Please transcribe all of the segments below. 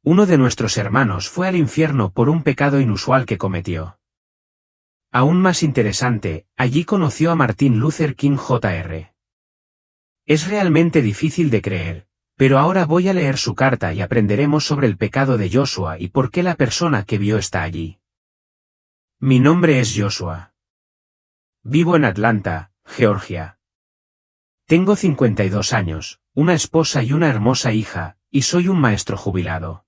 Uno de nuestros hermanos fue al infierno por un pecado inusual que cometió. Aún más interesante, allí conoció a Martin Luther King Jr. Es realmente difícil de creer, pero ahora voy a leer su carta y aprenderemos sobre el pecado de Joshua y por qué la persona que vio está allí. Mi nombre es Joshua. Vivo en Atlanta, Georgia. Tengo 52 años, una esposa y una hermosa hija, y soy un maestro jubilado.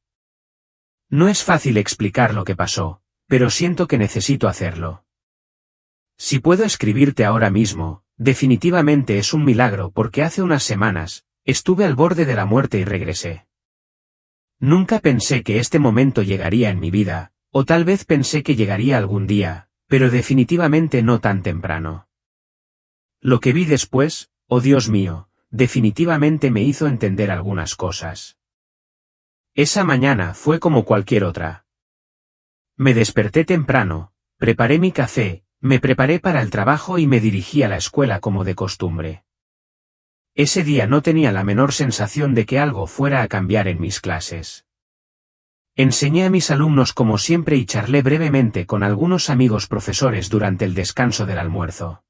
No es fácil explicar lo que pasó, pero siento que necesito hacerlo. Si puedo escribirte ahora mismo, definitivamente es un milagro porque hace unas semanas, estuve al borde de la muerte y regresé. Nunca pensé que este momento llegaría en mi vida, o tal vez pensé que llegaría algún día, pero definitivamente no tan temprano. Lo que vi después, oh Dios mío, definitivamente me hizo entender algunas cosas. Esa mañana fue como cualquier otra. Me desperté temprano, preparé mi café, me preparé para el trabajo y me dirigí a la escuela como de costumbre. Ese día no tenía la menor sensación de que algo fuera a cambiar en mis clases. Enseñé a mis alumnos como siempre y charlé brevemente con algunos amigos profesores durante el descanso del almuerzo.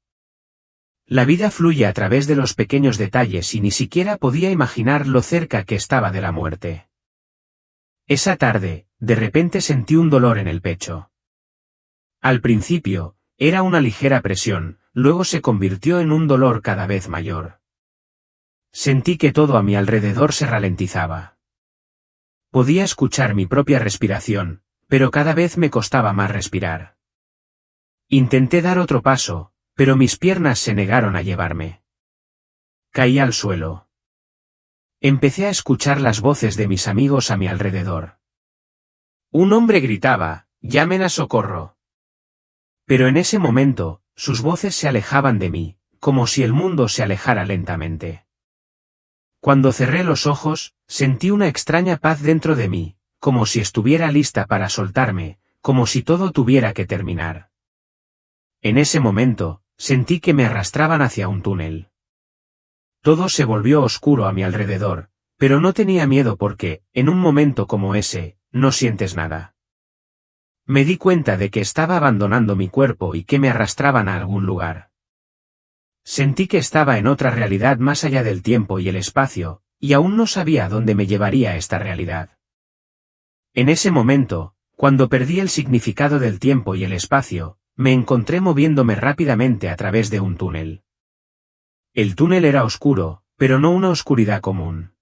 La vida fluye a través de los pequeños detalles y ni siquiera podía imaginar lo cerca que estaba de la muerte. Esa tarde, de repente sentí un dolor en el pecho. Al principio, era una ligera presión, luego se convirtió en un dolor cada vez mayor. Sentí que todo a mi alrededor se ralentizaba. Podía escuchar mi propia respiración, pero cada vez me costaba más respirar. Intenté dar otro paso, pero mis piernas se negaron a llevarme. Caí al suelo. Empecé a escuchar las voces de mis amigos a mi alrededor. Un hombre gritaba, «¡Llamen a socorro!». Pero en ese momento, sus voces se alejaban de mí, como si el mundo se alejara lentamente. Cuando cerré los ojos, sentí una extraña paz dentro de mí, como si estuviera lista para soltarme, como si todo tuviera que terminar. En ese momento, sentí que me arrastraban hacia un túnel. Todo se volvió oscuro a mi alrededor, pero no tenía miedo porque, en un momento como ese, no sientes nada. Me di cuenta de que estaba abandonando mi cuerpo y que me arrastraban a algún lugar. Sentí que estaba en otra realidad más allá del tiempo y el espacio, y aún no sabía dónde me llevaría esta realidad. En ese momento, cuando perdí el significado del tiempo y el espacio, me encontré moviéndome rápidamente a través de un túnel. El túnel era oscuro, pero no una oscuridad común.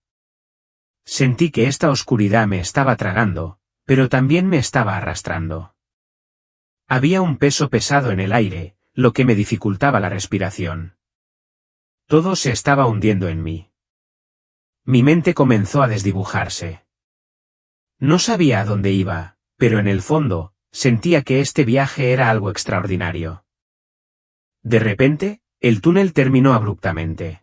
Sentí que esta oscuridad me estaba tragando, pero también me estaba arrastrando. Había un peso pesado en el aire, lo que me dificultaba la respiración. Todo se estaba hundiendo en mí. Mi mente comenzó a desdibujarse. No sabía a dónde iba, pero en el fondo, sentía que este viaje era algo extraordinario. De repente, el túnel terminó abruptamente.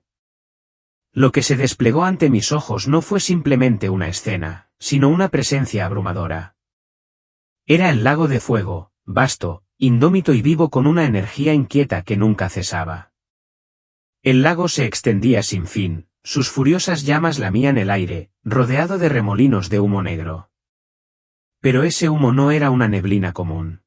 Lo que se desplegó ante mis ojos no fue simplemente una escena, sino una presencia abrumadora. Era el lago de fuego, vasto, indómito y vivo con una energía inquieta que nunca cesaba. El lago se extendía sin fin, sus furiosas llamas lamían el aire, rodeado de remolinos de humo negro. Pero ese humo no era una neblina común.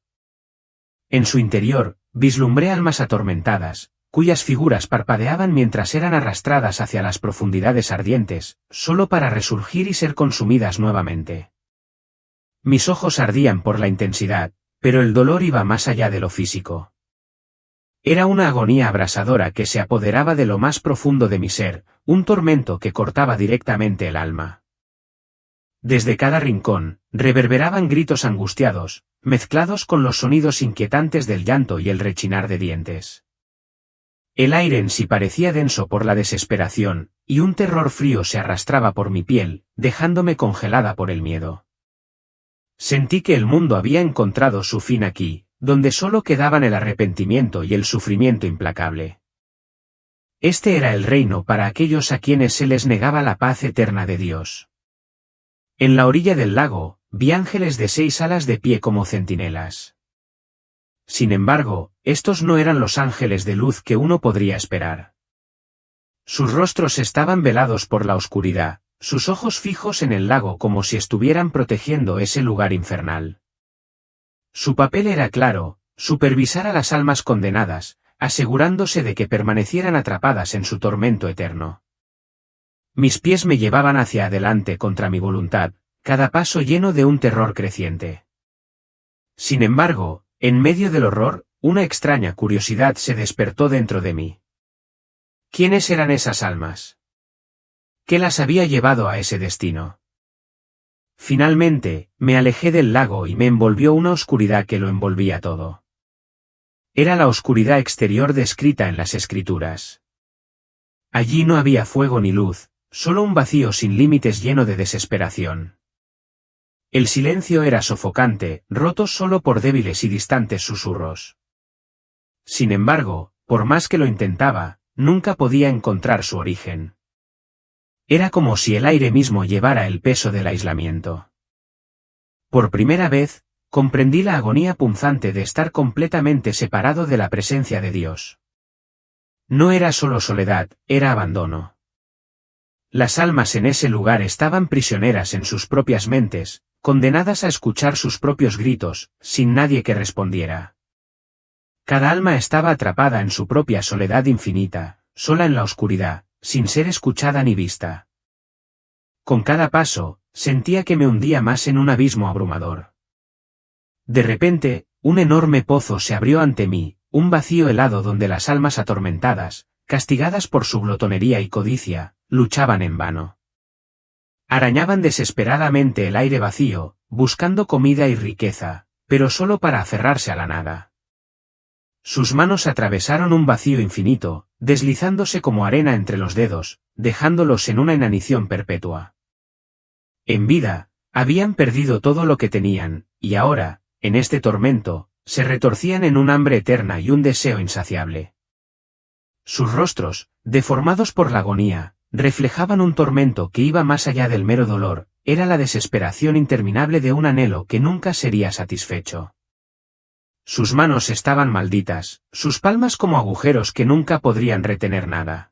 En su interior, vislumbré almas atormentadas, cuyas figuras parpadeaban mientras eran arrastradas hacia las profundidades ardientes, solo para resurgir y ser consumidas nuevamente. Mis ojos ardían por la intensidad, pero el dolor iba más allá de lo físico. Era una agonía abrasadora que se apoderaba de lo más profundo de mi ser, un tormento que cortaba directamente el alma. Desde cada rincón, reverberaban gritos angustiados, mezclados con los sonidos inquietantes del llanto y el rechinar de dientes. El aire en sí parecía denso por la desesperación, y un terror frío se arrastraba por mi piel, dejándome congelada por el miedo. Sentí que el mundo había encontrado su fin aquí, donde solo quedaban el arrepentimiento y el sufrimiento implacable. Este era el reino para aquellos a quienes se les negaba la paz eterna de Dios. En la orilla del lago, vi ángeles de 6 alas de pie como centinelas. Sin embargo, estos no eran los ángeles de luz que uno podría esperar. Sus rostros estaban velados por la oscuridad, sus ojos fijos en el lago como si estuvieran protegiendo ese lugar infernal. Su papel era claro, supervisar a las almas condenadas, asegurándose de que permanecieran atrapadas en su tormento eterno. Mis pies me llevaban hacia adelante contra mi voluntad, cada paso lleno de un terror creciente. Sin embargo, en medio del horror, una extraña curiosidad se despertó dentro de mí. ¿Quiénes eran esas almas? ¿Qué las había llevado a ese destino? Finalmente, me alejé del lago y me envolvió una oscuridad que lo envolvía todo. Era la oscuridad exterior descrita en las Escrituras. Allí no había fuego ni luz, solo un vacío sin límites lleno de desesperación. El silencio era sofocante, roto solo por débiles y distantes susurros. Sin embargo, por más que lo intentaba, nunca podía encontrar su origen. Era como si el aire mismo llevara el peso del aislamiento. Por primera vez, comprendí la agonía punzante de estar completamente separado de la presencia de Dios. No era solo soledad, era abandono. Las almas en ese lugar estaban prisioneras en sus propias mentes, condenadas a escuchar sus propios gritos, sin nadie que respondiera. Cada alma estaba atrapada en su propia soledad infinita, sola en la oscuridad, sin ser escuchada ni vista. Con cada paso, sentía que me hundía más en un abismo abrumador. De repente, un enorme pozo se abrió ante mí, un vacío helado donde las almas atormentadas, castigadas por su glotonería y codicia, luchaban en vano. Arañaban desesperadamente el aire vacío, buscando comida y riqueza, pero solo para aferrarse a la nada. Sus manos atravesaron un vacío infinito, deslizándose como arena entre los dedos, dejándolos en una inanición perpetua. En vida, habían perdido todo lo que tenían, y ahora, en este tormento, se retorcían en un hambre eterna y un deseo insaciable. Sus rostros, deformados por la agonía, reflejaban un tormento que iba más allá del mero dolor, era la desesperación interminable de un anhelo que nunca sería satisfecho. Sus manos estaban malditas, sus palmas como agujeros que nunca podrían retener nada.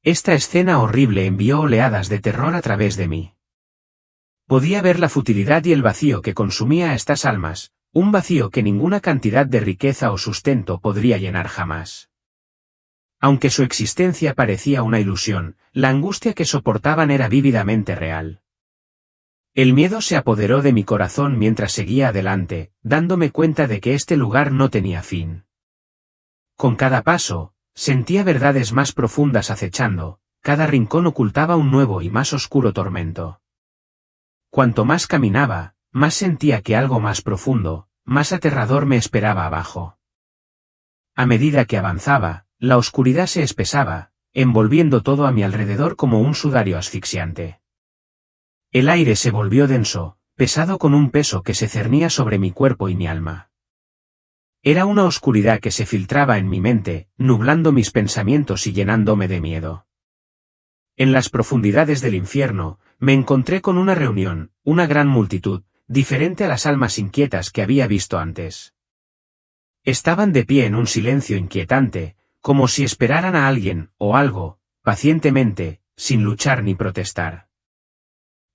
Esta escena horrible envió oleadas de terror a través de mí. Podía ver la futilidad y el vacío que consumía a estas almas, un vacío que ninguna cantidad de riqueza o sustento podría llenar jamás. Aunque su existencia parecía una ilusión, la angustia que soportaban era vívidamente real. El miedo se apoderó de mi corazón mientras seguía adelante, dándome cuenta de que este lugar no tenía fin. Con cada paso, sentía verdades más profundas acechando, cada rincón ocultaba un nuevo y más oscuro tormento. Cuanto más caminaba, más sentía que algo más profundo, más aterrador me esperaba abajo. A medida que avanzaba, la oscuridad se espesaba, envolviendo todo a mi alrededor como un sudario asfixiante. El aire se volvió denso, pesado con un peso que se cernía sobre mi cuerpo y mi alma. Era una oscuridad que se filtraba en mi mente, nublando mis pensamientos y llenándome de miedo. En las profundidades del infierno, me encontré con una reunión, una gran multitud, diferente a las almas inquietas que había visto antes. Estaban de pie en un silencio inquietante, como si esperaran a alguien, o algo, pacientemente, sin luchar ni protestar.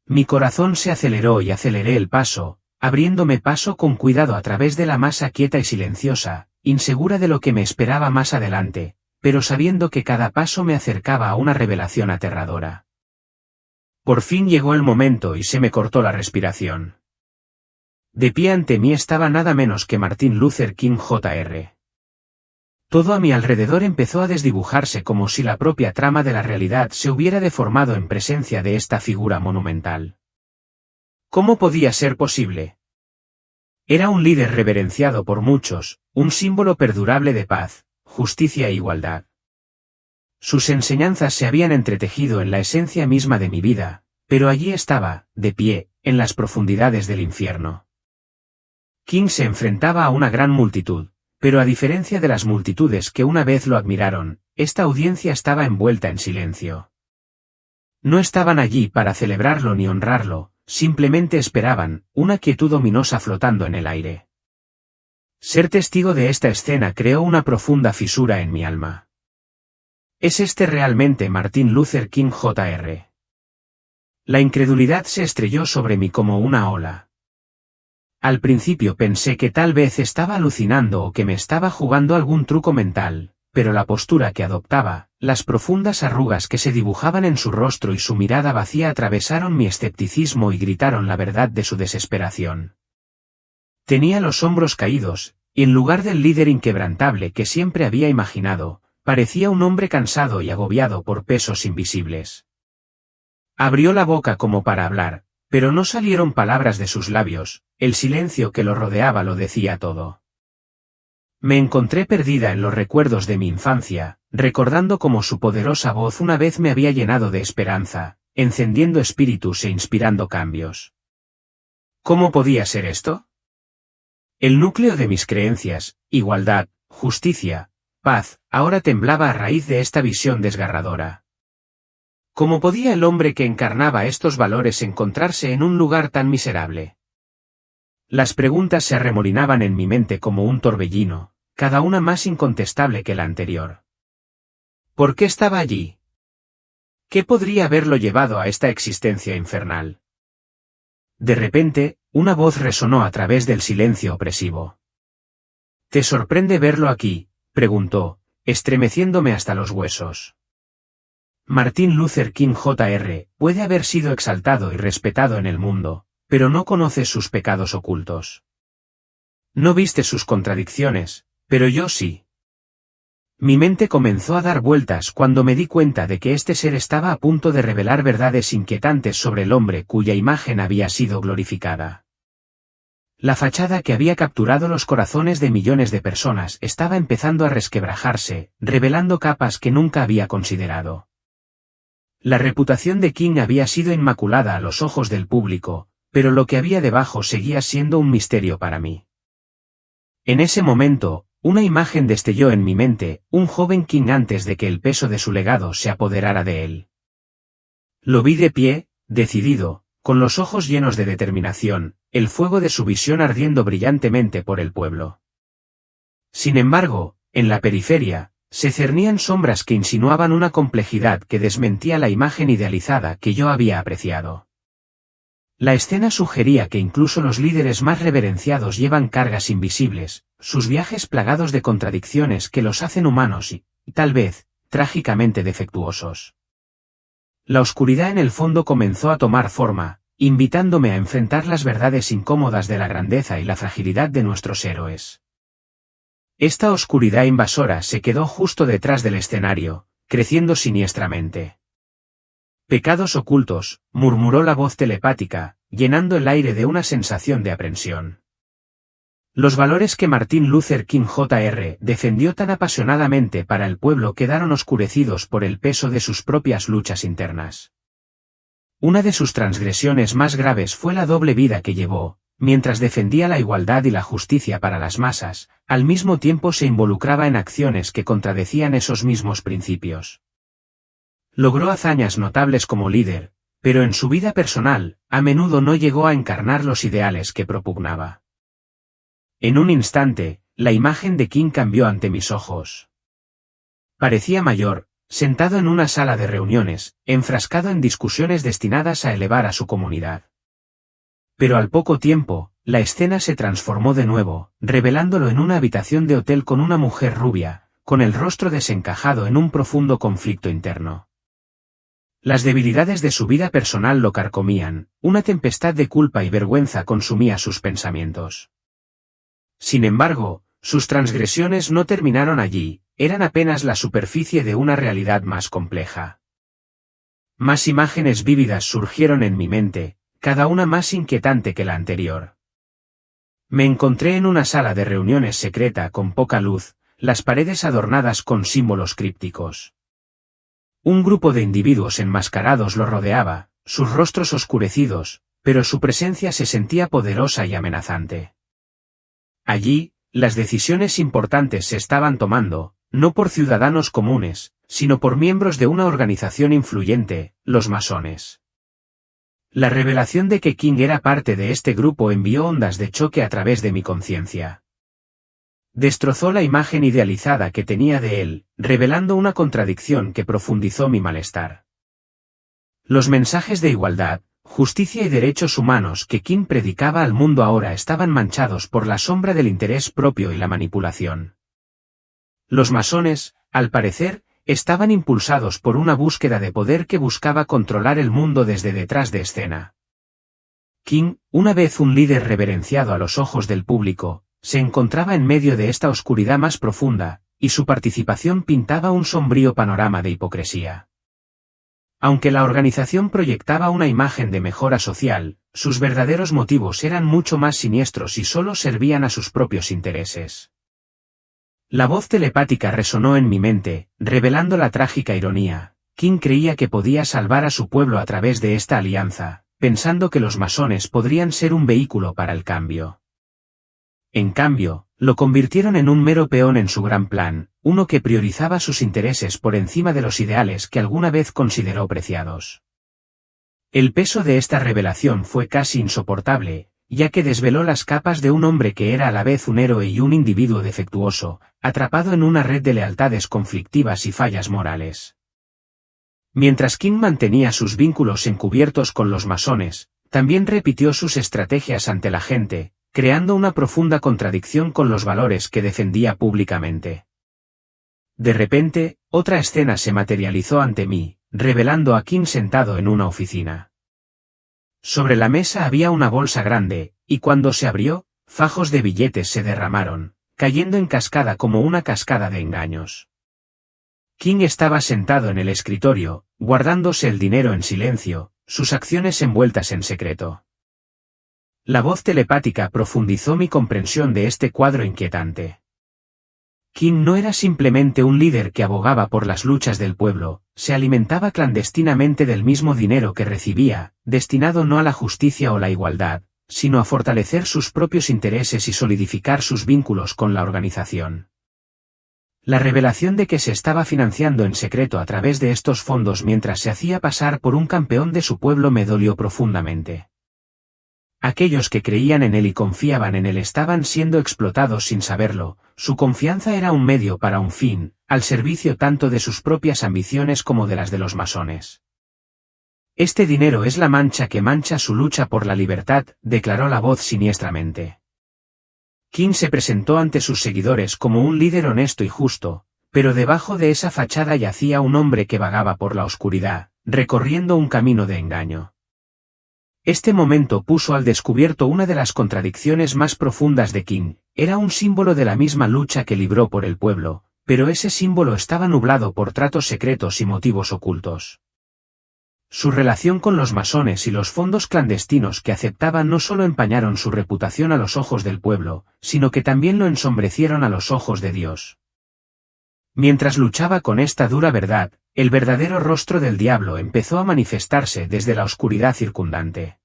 Mi corazón se aceleró y aceleré el paso, abriéndome paso con cuidado a través de la masa quieta y silenciosa, insegura de lo que me esperaba más adelante, pero sabiendo que cada paso me acercaba a una revelación aterradora. Por fin llegó el momento y se me cortó la respiración. De pie ante mí estaba nada menos que Martin Luther King Jr. Todo a mi alrededor empezó a desdibujarse como si la propia trama de la realidad se hubiera deformado en presencia de esta figura monumental. ¿Cómo podía ser posible? Era un líder reverenciado por muchos, un símbolo perdurable de paz, justicia e igualdad. Sus enseñanzas se habían entretejido en la esencia misma de mi vida, pero allí estaba, de pie, en las profundidades del infierno. King se enfrentaba a una gran multitud, pero a diferencia de las multitudes que una vez lo admiraron, esta audiencia estaba envuelta en silencio. No estaban allí para celebrarlo ni honrarlo, simplemente esperaban, una quietud ominosa flotando en el aire. Ser testigo de esta escena creó una profunda fisura en mi alma. ¿Es este realmente Martin Luther King Jr.? La incredulidad se estrelló sobre mí como una ola. Al principio pensé que tal vez estaba alucinando o que me estaba jugando algún truco mental, pero la postura que adoptaba, las profundas arrugas que se dibujaban en su rostro y su mirada vacía atravesaron mi escepticismo y gritaron la verdad de su desesperación. Tenía los hombros caídos, y en lugar del líder inquebrantable que siempre había imaginado, parecía un hombre cansado y agobiado por pesos invisibles. Abrió la boca como para hablar, pero no salieron palabras de sus labios, el silencio que lo rodeaba lo decía todo. Me encontré perdida en los recuerdos de mi infancia, recordando cómo su poderosa voz una vez me había llenado de esperanza, encendiendo espíritus e inspirando cambios. ¿Cómo podía ser esto? El núcleo de mis creencias, igualdad, justicia, paz, ahora temblaba a raíz de esta visión desgarradora. ¿Cómo podía el hombre que encarnaba estos valores encontrarse en un lugar tan miserable? Las preguntas se arremolinaban en mi mente como un torbellino, cada una más incontestable que la anterior. ¿Por qué estaba allí? ¿Qué podría haberlo llevado a esta existencia infernal? De repente, una voz resonó a través del silencio opresivo. ¿Te sorprende verlo aquí?, preguntó, estremeciéndome hasta los huesos. Martin Luther King Jr. puede haber sido exaltado y respetado en el mundo, pero no conoces sus pecados ocultos. No viste sus contradicciones, pero yo sí. Mi mente comenzó a dar vueltas cuando me di cuenta de que este ser estaba a punto de revelar verdades inquietantes sobre el hombre cuya imagen había sido glorificada. La fachada que había capturado los corazones de millones de personas estaba empezando a resquebrajarse, revelando capas que nunca había considerado. La reputación de King había sido inmaculada a los ojos del público, pero lo que había debajo seguía siendo un misterio para mí. En ese momento, una imagen destelló en mi mente, un joven King antes de que el peso de su legado se apoderara de él. Lo vi de pie, decidido, con los ojos llenos de determinación, el fuego de su visión ardiendo brillantemente por el pueblo. Sin embargo, en la periferia, se cernían sombras que insinuaban una complejidad que desmentía la imagen idealizada que yo había apreciado. La escena sugería que incluso los líderes más reverenciados llevan cargas invisibles, sus viajes plagados de contradicciones que los hacen humanos y, tal vez, trágicamente defectuosos. La oscuridad en el fondo comenzó a tomar forma, invitándome a enfrentar las verdades incómodas de la grandeza y la fragilidad de nuestros héroes. Esta oscuridad invasora se quedó justo detrás del escenario, creciendo siniestramente. Pecados ocultos, murmuró la voz telepática, llenando el aire de una sensación de aprensión. Los valores que Martin Luther King Jr. defendió tan apasionadamente para el pueblo quedaron oscurecidos por el peso de sus propias luchas internas. Una de sus transgresiones más graves fue la doble vida que llevó. Mientras defendía la igualdad y la justicia para las masas, al mismo tiempo se involucraba en acciones que contradecían esos mismos principios. Logró hazañas notables como líder, pero en su vida personal, a menudo no llegó a encarnar los ideales que propugnaba. En un instante, la imagen de King cambió ante mis ojos. Parecía mayor, sentado en una sala de reuniones, enfrascado en discusiones destinadas a elevar a su comunidad. Pero al poco tiempo, la escena se transformó de nuevo, revelándolo en una habitación de hotel con una mujer rubia, con el rostro desencajado en un profundo conflicto interno. Las debilidades de su vida personal lo carcomían, una tempestad de culpa y vergüenza consumía sus pensamientos. Sin embargo, sus transgresiones no terminaron allí, eran apenas la superficie de una realidad más compleja. Más imágenes vívidas surgieron en mi mente, cada una más inquietante que la anterior. Me encontré en una sala de reuniones secreta con poca luz, las paredes adornadas con símbolos crípticos. Un grupo de individuos enmascarados lo rodeaba, sus rostros oscurecidos, pero su presencia se sentía poderosa y amenazante. Allí, las decisiones importantes se estaban tomando, no por ciudadanos comunes, sino por miembros de una organización influyente, los masones. La revelación de que King era parte de este grupo envió ondas de choque a través de mi conciencia. Destrozó la imagen idealizada que tenía de él, revelando una contradicción que profundizó mi malestar. Los mensajes de igualdad, justicia y derechos humanos que King predicaba al mundo ahora estaban manchados por la sombra del interés propio y la manipulación. Los masones, al parecer, estaban impulsados por una búsqueda de poder que buscaba controlar el mundo desde detrás de escena. King, una vez un líder reverenciado a los ojos del público, se encontraba en medio de esta oscuridad más profunda, y su participación pintaba un sombrío panorama de hipocresía. Aunque la organización proyectaba una imagen de mejora social, sus verdaderos motivos eran mucho más siniestros y solo servían a sus propios intereses. La voz telepática resonó en mi mente, revelando la trágica ironía. King creía que podía salvar a su pueblo a través de esta alianza, pensando que los masones podrían ser un vehículo para el cambio. En cambio, lo convirtieron en un mero peón en su gran plan, uno que priorizaba sus intereses por encima de los ideales que alguna vez consideró preciados. El peso de esta revelación fue casi insoportable, ya que desveló las capas de un hombre que era a la vez un héroe y un individuo defectuoso, atrapado en una red de lealtades conflictivas y fallas morales. Mientras King mantenía sus vínculos encubiertos con los masones, también repitió sus estrategias ante la gente, creando una profunda contradicción con los valores que defendía públicamente. De repente, otra escena se materializó ante mí, revelando a King sentado en una oficina. Sobre la mesa había una bolsa grande, y cuando se abrió, fajos de billetes se derramaron, cayendo en cascada como una cascada de engaños. King estaba sentado en el escritorio, guardándose el dinero en silencio, sus acciones envueltas en secreto. La voz telepática profundizó mi comprensión de este cuadro inquietante. King no era simplemente un líder que abogaba por las luchas del pueblo, se alimentaba clandestinamente del mismo dinero que recibía, destinado no a la justicia o la igualdad, sino a fortalecer sus propios intereses y solidificar sus vínculos con la organización. La revelación de que se estaba financiando en secreto a través de estos fondos mientras se hacía pasar por un campeón de su pueblo me dolió profundamente. Aquellos que creían en él y confiaban en él estaban siendo explotados sin saberlo, su confianza era un medio para un fin, al servicio tanto de sus propias ambiciones como de las de los masones. Este dinero es la mancha que mancha su lucha por la libertad, declaró la voz siniestramente. King se presentó ante sus seguidores como un líder honesto y justo, pero debajo de esa fachada yacía un hombre que vagaba por la oscuridad, recorriendo un camino de engaño. Este momento puso al descubierto una de las contradicciones más profundas de King, era un símbolo de la misma lucha que libró por el pueblo, pero ese símbolo estaba nublado por tratos secretos y motivos ocultos. Su relación con los masones y los fondos clandestinos que aceptaban no solo empañaron su reputación a los ojos del pueblo, sino que también lo ensombrecieron a los ojos de Dios. Mientras luchaba con esta dura verdad, el verdadero rostro del diablo empezó a manifestarse desde la oscuridad circundante.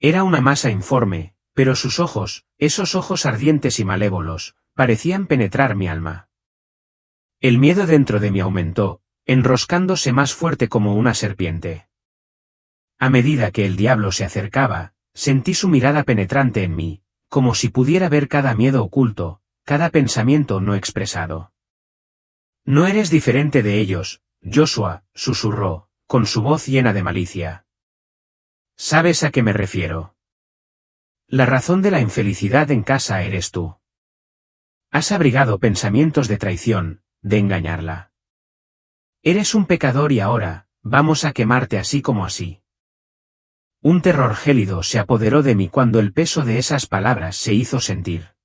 Era una masa informe, pero sus ojos, esos ojos ardientes y malévolos, parecían penetrar mi alma. El miedo dentro de mí aumentó, enroscándose más fuerte como una serpiente. A medida que el diablo se acercaba, sentí su mirada penetrante en mí, como si pudiera ver cada miedo oculto, cada pensamiento no expresado. No eres diferente de ellos, Joshua, susurró, con su voz llena de malicia. ¿Sabes a qué me refiero? La razón de la infelicidad en casa eres tú. Has abrigado pensamientos de traición, de engañarla. Eres un pecador y ahora, vamos a quemarte así como así. Un terror gélido se apoderó de mí cuando el peso de esas palabras se hizo sentir.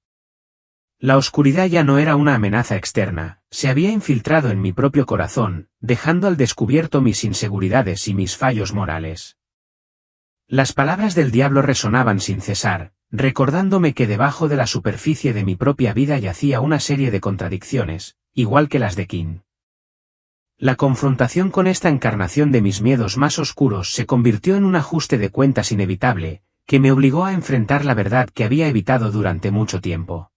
La oscuridad ya no era una amenaza externa, se había infiltrado en mi propio corazón, dejando al descubierto mis inseguridades y mis fallos morales. Las palabras del diablo resonaban sin cesar, recordándome que debajo de la superficie de mi propia vida yacía una serie de contradicciones, igual que las de King. La confrontación con esta encarnación de mis miedos más oscuros se convirtió en un ajuste de cuentas inevitable, que me obligó a enfrentar la verdad que había evitado durante mucho tiempo.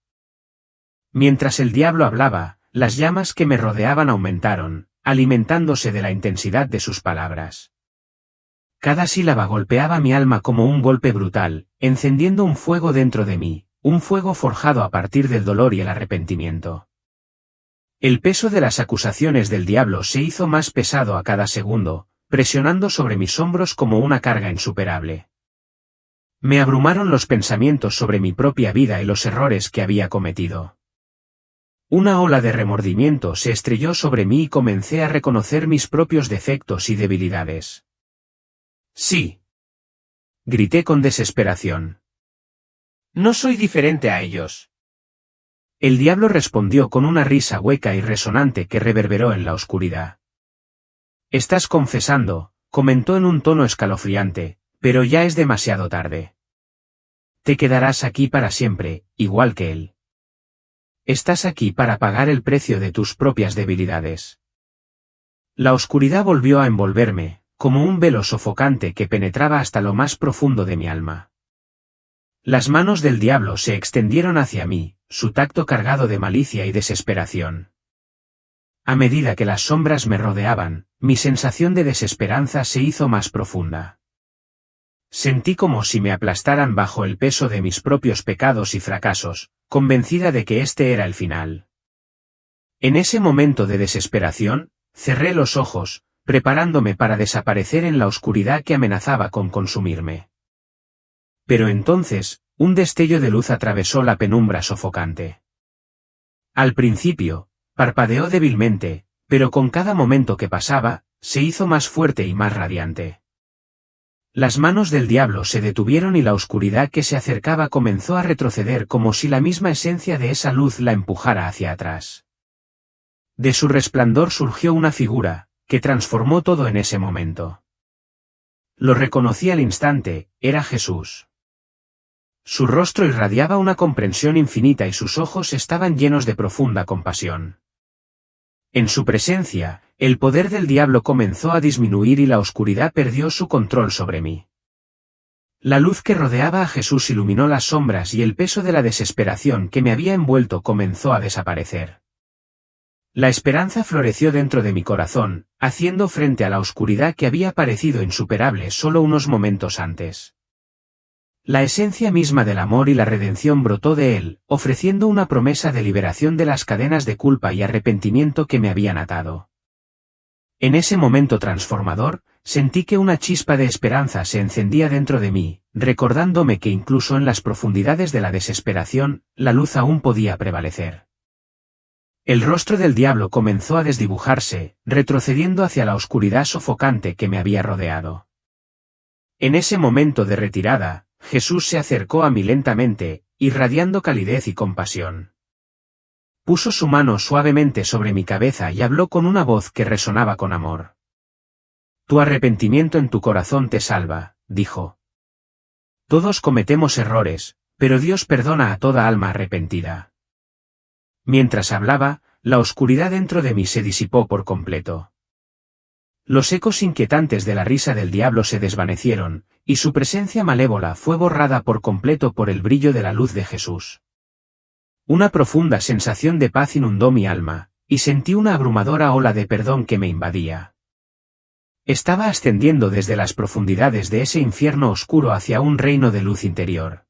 Mientras el diablo hablaba, las llamas que me rodeaban aumentaron, alimentándose de la intensidad de sus palabras. Cada sílaba golpeaba mi alma como un golpe brutal, encendiendo un fuego dentro de mí, un fuego forjado a partir del dolor y el arrepentimiento. El peso de las acusaciones del diablo se hizo más pesado a cada segundo, presionando sobre mis hombros como una carga insuperable. Me abrumaron los pensamientos sobre mi propia vida y los errores que había cometido. Una ola de remordimiento se estrelló sobre mí y comencé a reconocer mis propios defectos y debilidades. Sí. Grité con desesperación. No soy diferente a ellos. El diablo respondió con una risa hueca y resonante que reverberó en la oscuridad. Estás confesando, comentó en un tono escalofriante, pero ya es demasiado tarde. Te quedarás aquí para siempre, igual que él. Estás aquí para pagar el precio de tus propias debilidades. La oscuridad volvió a envolverme, como un velo sofocante que penetraba hasta lo más profundo de mi alma. Las manos del diablo se extendieron hacia mí, su tacto cargado de malicia y desesperación. A medida que las sombras me rodeaban, mi sensación de desesperanza se hizo más profunda. Sentí como si me aplastaran bajo el peso de mis propios pecados y fracasos, convencida de que este era el final. En ese momento de desesperación, cerré los ojos, preparándome para desaparecer en la oscuridad que amenazaba con consumirme. Pero entonces, un destello de luz atravesó la penumbra sofocante. Al principio, parpadeó débilmente, pero con cada momento que pasaba, se hizo más fuerte y más radiante. Las manos del diablo se detuvieron y la oscuridad que se acercaba comenzó a retroceder como si la misma esencia de esa luz la empujara hacia atrás. De su resplandor surgió una figura, que transformó todo en ese momento. Lo reconocí al instante, era Jesús. Su rostro irradiaba una comprensión infinita y sus ojos estaban llenos de profunda compasión. En su presencia, el poder del diablo comenzó a disminuir y la oscuridad perdió su control sobre mí. La luz que rodeaba a Jesús iluminó las sombras y el peso de la desesperación que me había envuelto comenzó a desaparecer. La esperanza floreció dentro de mi corazón, haciendo frente a la oscuridad que había parecido insuperable solo unos momentos antes. La esencia misma del amor y la redención brotó de él, ofreciendo una promesa de liberación de las cadenas de culpa y arrepentimiento que me habían atado. En ese momento transformador, sentí que una chispa de esperanza se encendía dentro de mí, recordándome que incluso en las profundidades de la desesperación, la luz aún podía prevalecer. El rostro del diablo comenzó a desdibujarse, retrocediendo hacia la oscuridad sofocante que me había rodeado. En ese momento de retirada, Jesús se acercó a mí lentamente, irradiando calidez y compasión. Puso su mano suavemente sobre mi cabeza y habló con una voz que resonaba con amor. Tu arrepentimiento en tu corazón te salva, dijo. Todos cometemos errores, pero Dios perdona a toda alma arrepentida. Mientras hablaba, la oscuridad dentro de mí se disipó por completo. Los ecos inquietantes de la risa del diablo se desvanecieron, y su presencia malévola fue borrada por completo por el brillo de la luz de Jesús. Una profunda sensación de paz inundó mi alma, y sentí una abrumadora ola de perdón que me invadía. Estaba ascendiendo desde las profundidades de ese infierno oscuro hacia un reino de luz interior.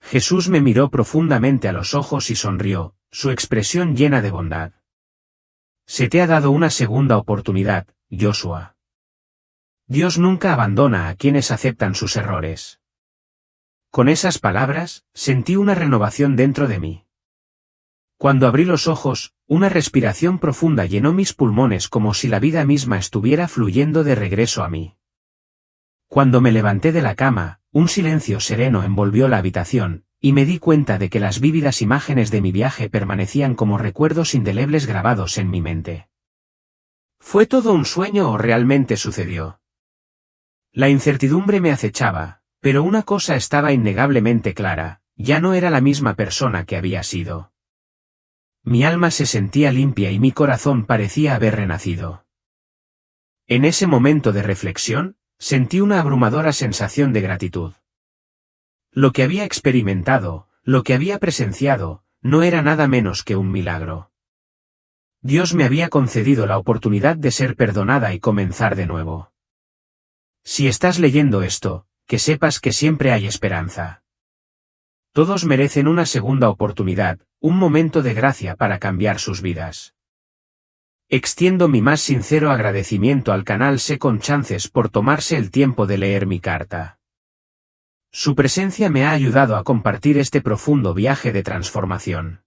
Jesús me miró profundamente a los ojos y sonrió, su expresión llena de bondad. Se te ha dado una segunda oportunidad, Joshua. Dios nunca abandona a quienes aceptan sus errores. Con esas palabras, sentí una renovación dentro de mí. Cuando abrí los ojos, una respiración profunda llenó mis pulmones como si la vida misma estuviera fluyendo de regreso a mí. Cuando me levanté de la cama, un silencio sereno envolvió la habitación, y me di cuenta de que las vívidas imágenes de mi viaje permanecían como recuerdos indelebles grabados en mi mente. ¿Fue todo un sueño o realmente sucedió? La incertidumbre me acechaba, pero una cosa estaba innegablemente clara, ya no era la misma persona que había sido. Mi alma se sentía limpia y mi corazón parecía haber renacido. En ese momento de reflexión, sentí una abrumadora sensación de gratitud. Lo que había experimentado, lo que había presenciado, no era nada menos que un milagro. Dios me había concedido la oportunidad de ser perdonada y comenzar de nuevo. Si estás leyendo esto, que sepas que siempre hay esperanza. Todos merecen una segunda oportunidad, un momento de gracia para cambiar sus vidas. Extiendo mi más sincero agradecimiento al canal Second Chances por tomarse el tiempo de leer mi carta. Su presencia me ha ayudado a compartir este profundo viaje de transformación.